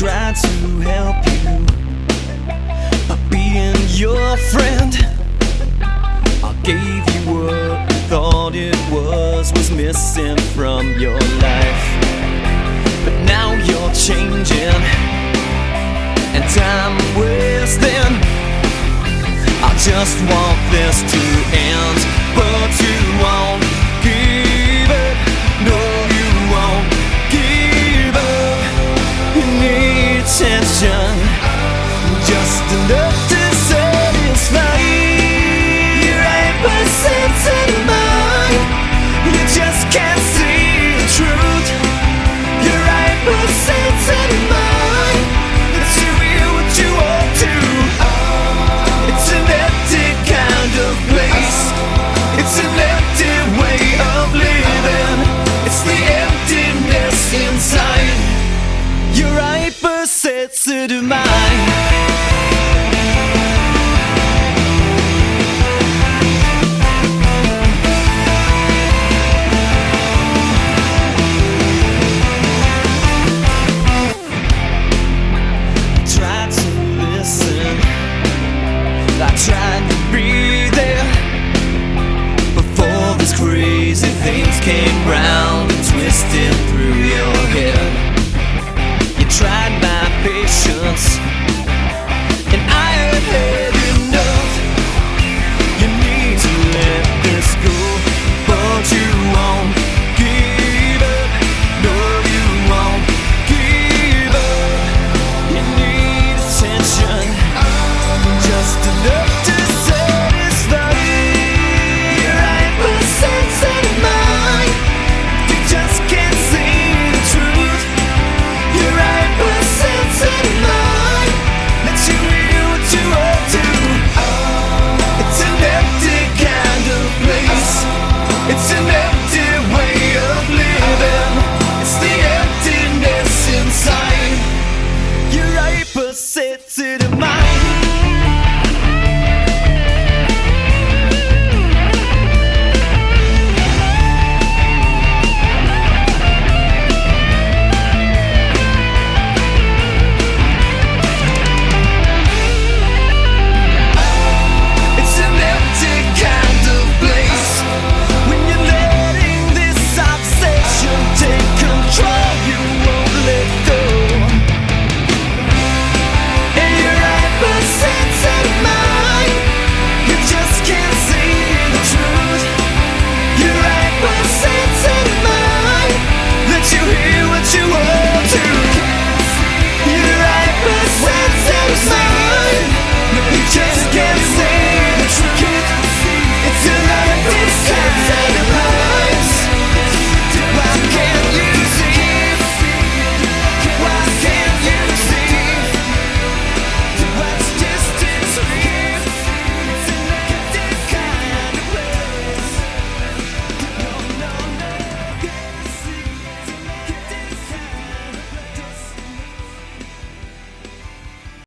tried to help you by being your friend. I gave you what you thought it was missing from your life. But now you're changing and I'm wasting. I just want this to end, but you won't give it. No, you won't give up. You need attention, just enough to satisfy your 8% of the mind. You just can't see the truth. Your 8% of the mind lets you hear what you want to. It's an empty kind of place. It's an empty way of living. It's the emptiness inside your 8% of the mind.